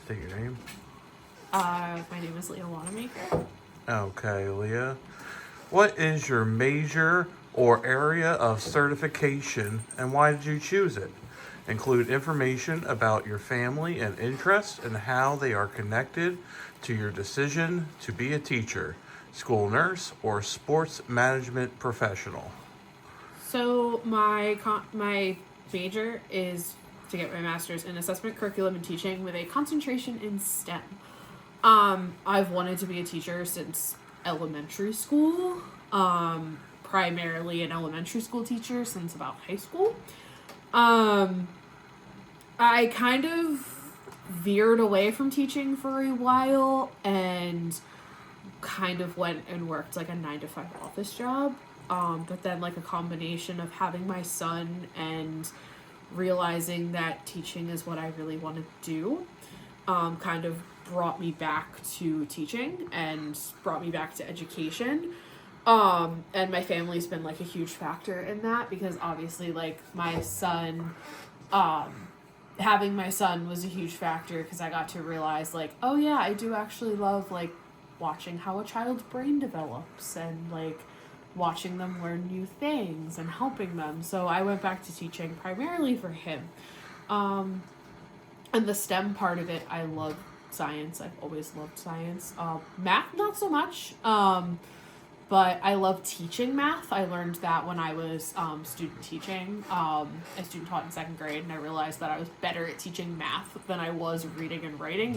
State your name. My name is Leah Wanamaker. Okay, Leah. What is your major or area of certification and why did you choose it? Include information about your family and interests and how they are connected to your decision to be a teacher, school nurse, or sports management professional. So my major is to get my master's in assessment, curriculum, and teaching with a concentration in STEM. I've wanted to be a teacher since elementary school. Primarily an elementary school teacher since about high school. I kind of veered away from teaching for a while and kind of went and worked like a 9 to 5 office job. But then like a combination of having my son and realizing that teaching is what I really want to do, kind of brought me back to teaching and brought me back to education. And my family's been like a huge factor in that because obviously like my son, having my son was a huge factor because I got to realize like, oh yeah, I do actually love like watching how a child's brain develops and like watching them learn new things and helping them. So I went back to teaching primarily for him. And the STEM part of it, I love science. I've always loved science. Math, not so much. But I love teaching math. I learned that when I was student teaching. I student taught in 2nd grade, and I realized that I was better at teaching math than I was reading and writing,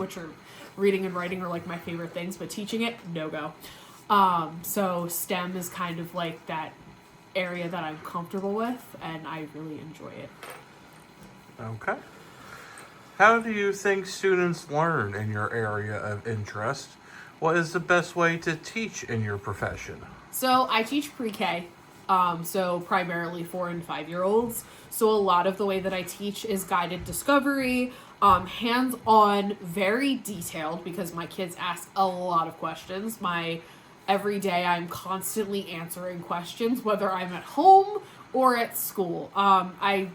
reading and writing are like my favorite things, but teaching it, no go. So STEM is kind of like that area that I'm comfortable with, and I really enjoy it. Okay. How do you think students learn in your area of interest? What is the best way to teach in your profession? So I teach pre-K, so primarily 4 and 5-year-olds. So a lot of the way that I teach is guided discovery, hands-on, very detailed because my kids ask a lot of questions. Every day I'm constantly answering questions, whether I'm at home or at school. I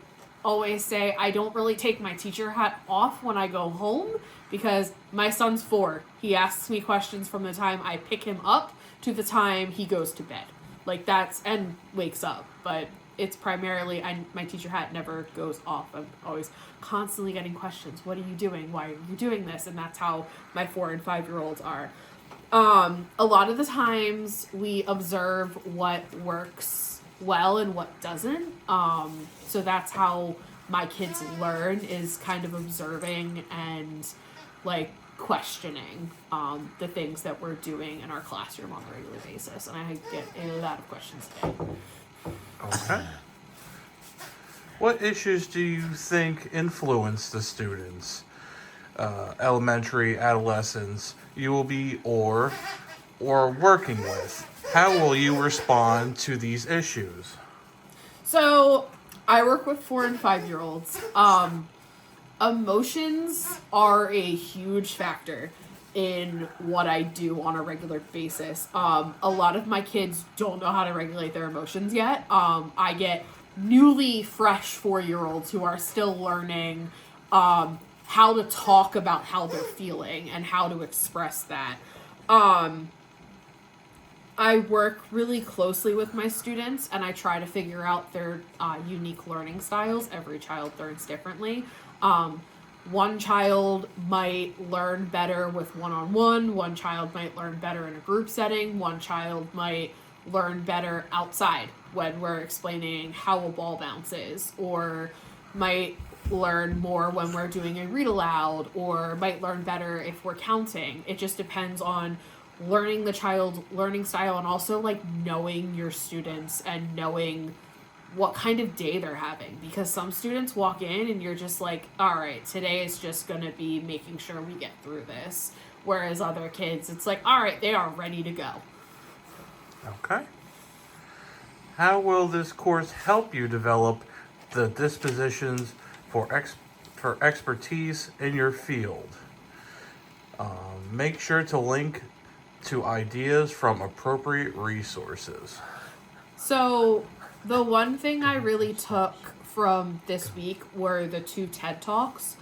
always say I don't really take my teacher hat off when I go home because my son's 4. He asks me questions from the time I pick him up to the time he goes to bed. Like and wakes up. But it's primarily, my teacher hat never goes off. I'm always constantly getting questions. What are you doing? Why are you doing this? And that's how my 4 and 5-year-olds are. A lot of the times we observe what works well and what doesn't. So that's how my kids learn, is kind of observing and like questioning the things that we're doing in our classroom on a regular basis. And I get a lot of questions today. Okay. What issues do you think influence the students, elementary, adolescents, you will be or working with? How will you respond to these issues? So I work with 4 and 5-year-olds. Emotions are a huge factor in what I do on a regular basis. A lot of my kids don't know how to regulate their emotions yet. I get newly fresh 4-year-olds who are still learning how to talk about how they're feeling and how to express that. I work really closely with my students and I try to figure out their unique learning styles. Every child learns differently. One child might learn better with one-on-one. One child might learn better in a group setting. One child might learn better outside when we're explaining how a ball bounces, or might learn more when we're doing a read aloud, or might learn better if we're counting. It just depends on learning the child's learning style and also like knowing your students and knowing what kind of day they're having, because some students walk in and you're just like, all right, today is just going to be making sure we get through this, whereas other kids, it's like, all right, they are ready to go. Okay. How will this course help you develop the dispositions for expertise in your field? Make sure to link to ideas from appropriate resources. So the one thing I really took from this week were the 2 TED Talks.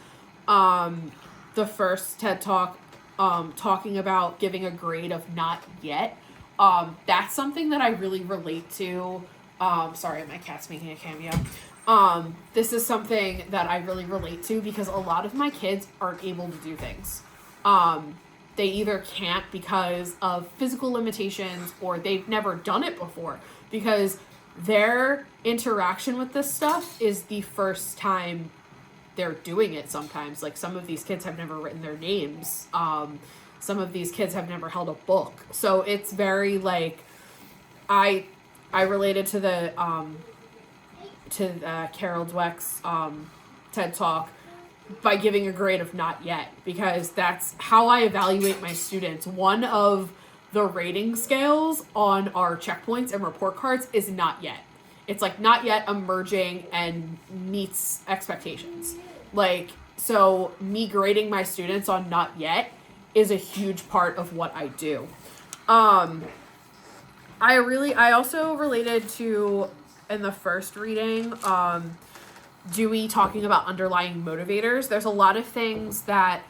the first TED Talk talking about giving a grade of not yet. That's something that I really relate to. Sorry, my cat's making a cameo. This is something that I really relate to because a lot of my kids aren't able to do things. They either can't because of physical limitations or they've never done it before because their interaction with this stuff is the first time they're doing it sometimes. Like, some of these kids have never written their names. Some of these kids have never held a book. So it's very, like, I related to the Carol Dweck's TED Talk by giving a grade of not yet, because that's how I evaluate my students. One of the rating scales on our checkpoints and report cards is not yet. It's like not yet, emerging, and meets expectations. Like, so me grading my students on not yet is a huge part of what I do. I also related to, in the first reading, Dewey talking about underlying motivators. There's a lot of things that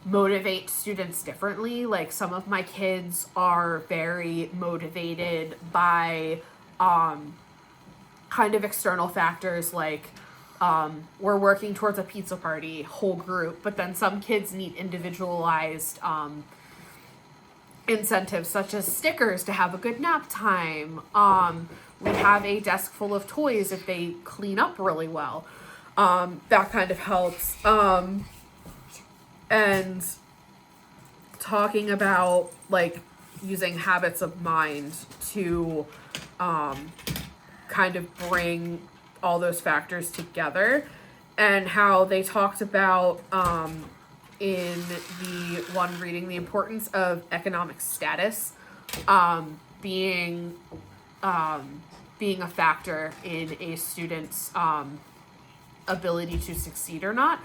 motivate students differently. Like, some of my kids are very motivated by kind of external factors, like we're working towards a pizza party, whole group, but then some kids need individualized incentives such as stickers to have a good nap time. We have a desk full of toys if they clean up really well. That kind of helps. And talking about, like, using habits of mind to kind of bring all those factors together, and how they talked about in the one reading the importance of economic status being a factor in a student's ability to succeed or not.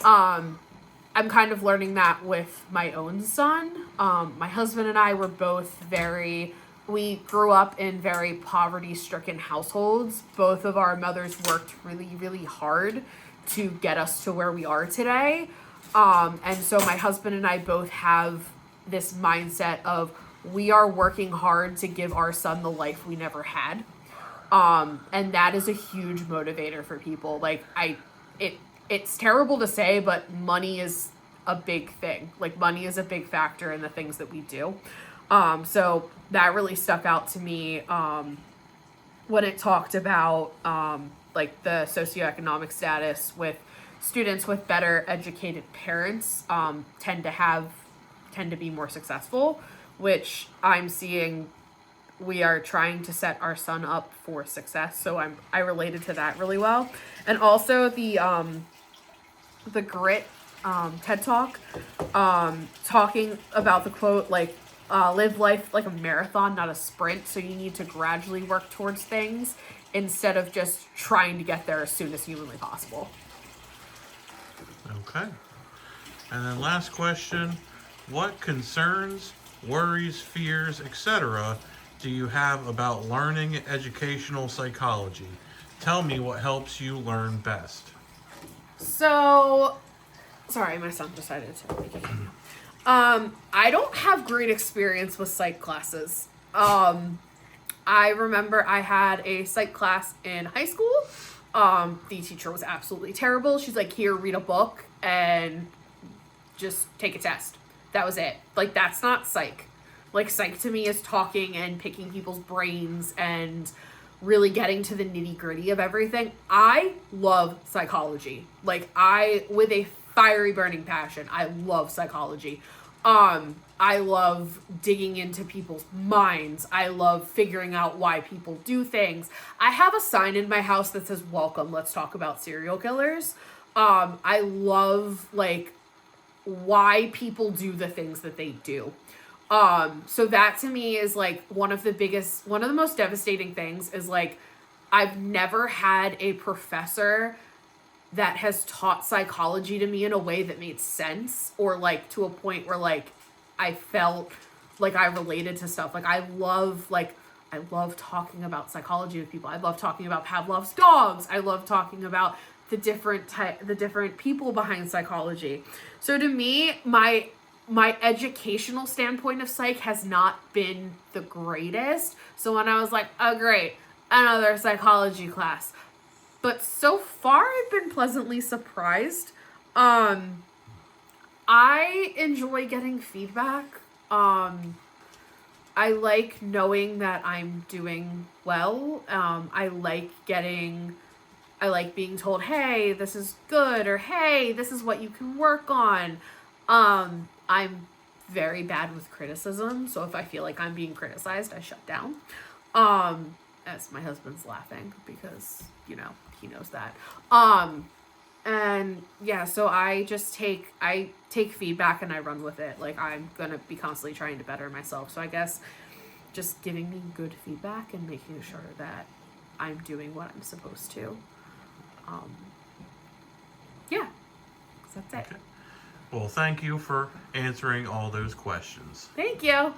I'm kind of learning that with my own son. My husband and I were both we grew up in very poverty-stricken households. Both of our mothers worked really, really hard to get us to where we are today. And so my husband and I both have this mindset of we are working hard to give our son the life we never had. And that is a huge motivator for people. Like, it's terrible to say, but money is a big thing. Like, money is a big factor in the things that we do. So that really stuck out to me when it talked about like the socioeconomic status with students with better educated parents tend to be more successful, which I'm seeing we are trying to set our son up for success. So I related to that really well. And also the grit TED Talk, talking about the quote, like, live life like a marathon, not a sprint. So you need to gradually work towards things instead of just trying to get there as soon as humanly possible. Okay. And then last question, what concerns, worries, fears, etc. do you have about learning educational psychology? Tell me what helps you learn best. So, sorry, my son decided to make a cameo. I don't have great experience with psych classes. I remember I had a psych class in high school. The teacher was absolutely terrible. She's like, here, read a book and just take a test. That was it. Like, that's not psych. Like, psych to me is talking and picking people's brains and really getting to the nitty gritty of everything. I love psychology. Like, with a fiery burning passion, I love psychology. I love digging into people's minds. I love figuring out why people do things. I have a sign in my house that says, welcome, let's talk about serial killers. I love, like, why people do the things that they do. So that to me is, like, one of the most devastating things is, like, I've never had a professor that has taught psychology to me in a way that made sense, or, like, to a point where, like, I felt like I related to stuff. Like, I love talking about psychology with people. I love talking about Pavlov's dogs. I love talking about the different people behind psychology. So to me, my educational standpoint of psych has not been the greatest. So when I was like, oh great, another psychology class. But so far I've been pleasantly surprised. I enjoy getting feedback. I like knowing that I'm doing well. I like being told, hey, this is good, or hey, this is what you can work on. I'm very bad with criticism, so if I feel like I'm being criticized, I shut down. As my husband's laughing because, he knows that. And yeah, so I take feedback and I run with it. Like, I'm gonna be constantly trying to better myself. So I guess just giving me good feedback and making sure that I'm doing what I'm supposed to. Yeah, so that's it. Okay. Well, thank you for answering all those questions. Thank you.